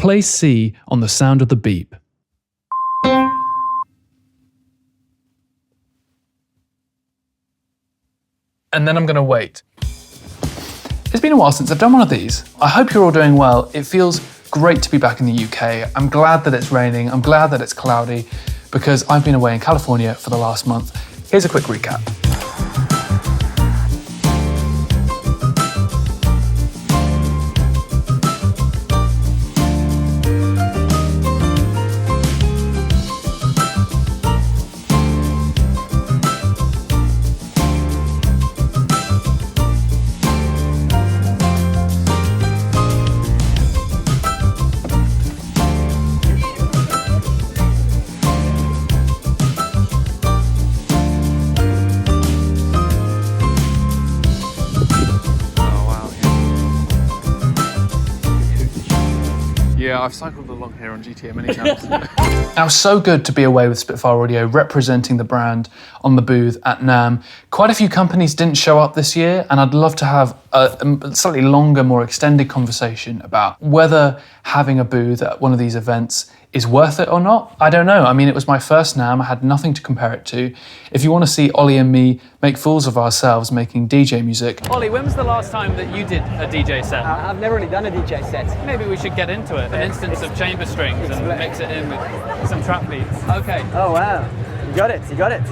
Play C on the sound of the beep. And then I'm going to wait. It's been a while since I've done one of these. I hope you're all doing well. It feels great to be back in the UK. I'm glad that it's raining. I'm glad that it's cloudy because I've been away in California for the last month. Here's a quick recap. Yeah, I've cycled along here on GTA many times. Now, so good to be away with Spitfire Audio, representing the brand on the booth at NAMM. Quite a few companies didn't show up this year, and I'd love to have a slightly longer, more extended conversation about whether having a booth at one of these events is worth it or not. I don't know. I mean, it was my first NAMM. I had nothing to compare it to. If you want to see Ollie and me make fools of ourselves making DJ music. Ollie, when was the last time that you did a DJ set? I've never really done a DJ set. Maybe we should get into it. An instance of chamber strings and mix it in with some trap beats. Okay. Oh wow, you got it, you got it.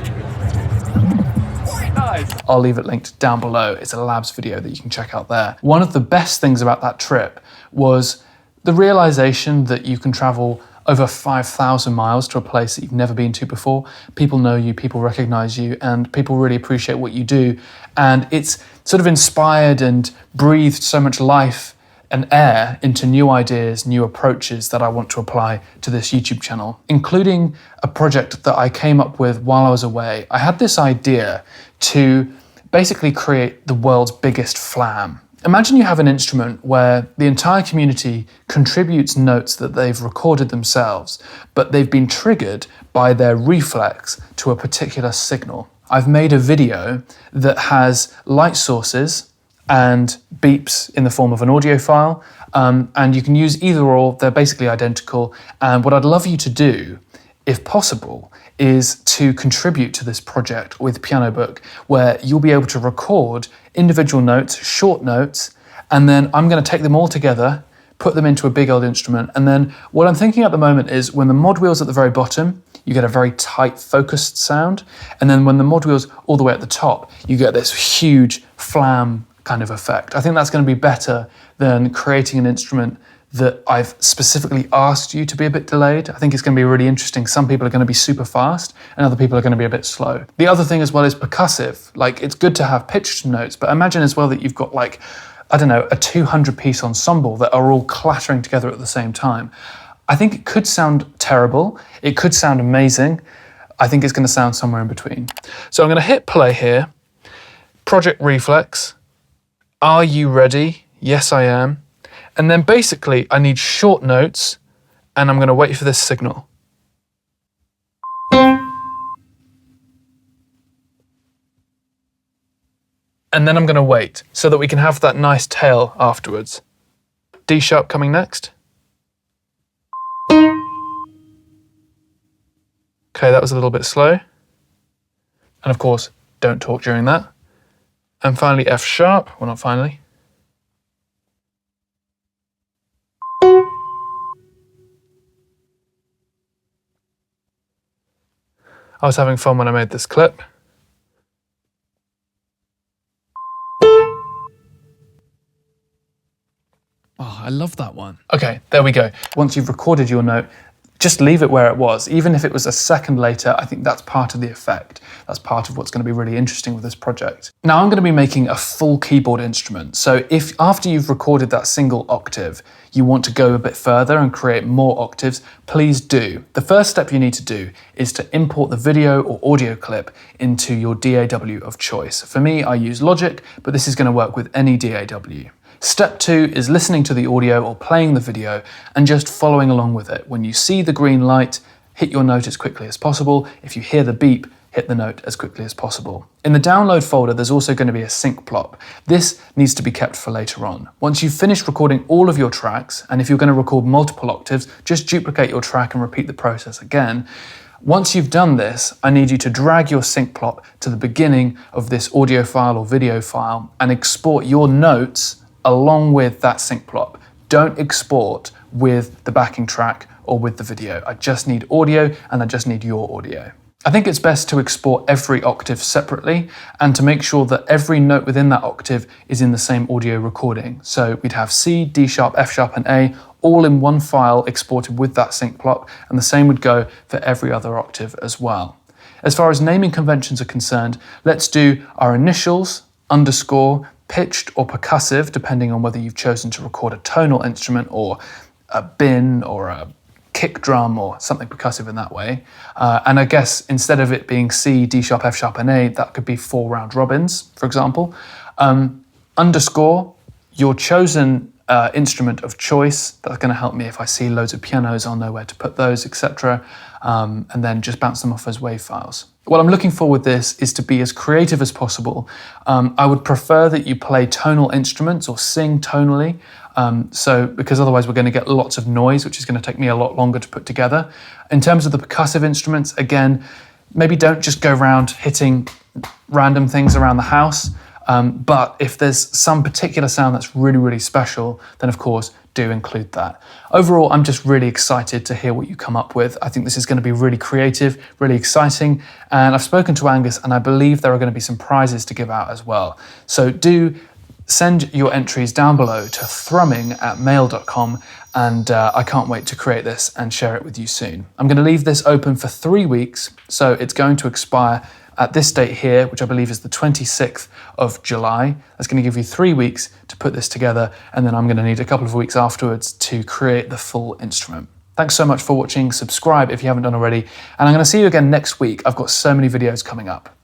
Nice. I'll leave it linked down below. It's a labs video that you can check out there. One of the best things about that trip was the realization that you can travel over 5,000 miles to a place that you've never been to before. People know you, people recognize you, and people really appreciate what you do. And it's sort of inspired and breathed so much life and air into new ideas, new approaches that I want to apply to this YouTube channel, including a project that I came up with while I was away. I had this idea to basically create the world's biggest flam. Imagine you have an instrument where the entire community contributes notes that they've recorded themselves, but they've been triggered by their reflex to a particular signal. I've made a video that has light sources and beeps in the form of an audio file, and you can use either or. They're basically identical. And what I'd love you to do, if possible, is to contribute to this project with Pianobook, where you'll be able to record individual notes, short notes, and then I'm going to take them all together, put them into a big old instrument. And then what I'm thinking at the moment is when the mod wheel's at the very bottom, you get a very tight focused sound. And then when the mod wheel's all the way at the top, you get this huge flam kind of effect. I think that's going to be better than creating an instrument that I've specifically asked you to be a bit delayed. I think it's going to be really interesting. Some people are going to be super fast and other people are going to be a bit slow. The other thing as well is percussive. Like, it's good to have pitched notes, but imagine as well that you've got like, I don't know, a 200-piece ensemble that are all clattering together at the same time. I think it could sound terrible. It could sound amazing. I think it's going to sound somewhere in between. So I'm going to hit play here. Project Reflex. Are you ready? Yes, I am. And then basically I need short notes and I'm going to wait for this signal. And then I'm going to wait so that we can have that nice tail afterwards. D sharp coming next. Okay, that was a little bit slow. And of course, don't talk during that. And finally F sharp, well not finally. I was having fun when I made this clip. Oh, I love that one. Okay, there we go. Once you've recorded your note, just leave it where it was. Even if it was a second later, I think that's part of the effect. That's part of what's going to be really interesting with this project. Now I'm going to be making a full keyboard instrument. So if after you've recorded that single octave, you want to go a bit further and create more octaves, please do. The first step you need to do is to import the video or audio clip into your DAW of choice. For me, I use Logic, but this is going to work with any DAW. Step 2 is listening to the audio or playing the video and just following along with it. When you see the green light, hit your note as quickly as possible. If you hear the beep, hit the note as quickly as possible. In the download folder, there's also going to be a Sync Plop. This needs to be kept for later on. Once you've finished recording all of your tracks, and if you're going to record multiple octaves, just duplicate your track and repeat the process again. Once you've done this, I need you to drag your Sync Plop to the beginning of this audio file or video file and export your notes along with that Sync Plop. Don't export with the backing track or with the video. I just need audio and I just need your audio. I think it's best to export every octave separately and to make sure that every note within that octave is in the same audio recording. So we'd have C, D sharp, F sharp and A all in one file exported with that Sync Plop, and the same would go for every other octave as well. As far as naming conventions are concerned, let's do our initials, underscore, pitched or percussive, depending on whether you've chosen to record a tonal instrument or a bin or a kick drum or something percussive in that way. And I guess instead of it being C, D sharp, F sharp and A, that could be 4 round robins, for example. Underscore, your chosen instrument of choice. That's going to help me if I see loads of pianos, I'll know where to put those, etc. And then just bounce them off as WAV files. What I'm looking for with this is to be as creative as possible. I would prefer that you play tonal instruments or sing tonally, because otherwise we're going to get lots of noise, which is going to take me a lot longer to put together. In terms of the percussive instruments, again, maybe don't just go around hitting random things around the house. But if there's some particular sound that's really, really special, then of course do include that. Overall, I'm just really excited to hear what you come up with. I think this is going to be really creative, really exciting. And I've spoken to Angus and I believe there are going to be some prizes to give out as well. So do send your entries down below to thrumming@mail.com and I can't wait to create this and share it with you soon. I'm going to leave this open for 3 weeks, so it's going to expire at this date here, which I believe is the 26th of July. That's going to give you 3 weeks to put this together, and then I'm going to need a couple of weeks afterwards to create the full instrument. Thanks so much for watching. Subscribe if you haven't done already, and I'm going to see you again next week. I've got so many videos coming up.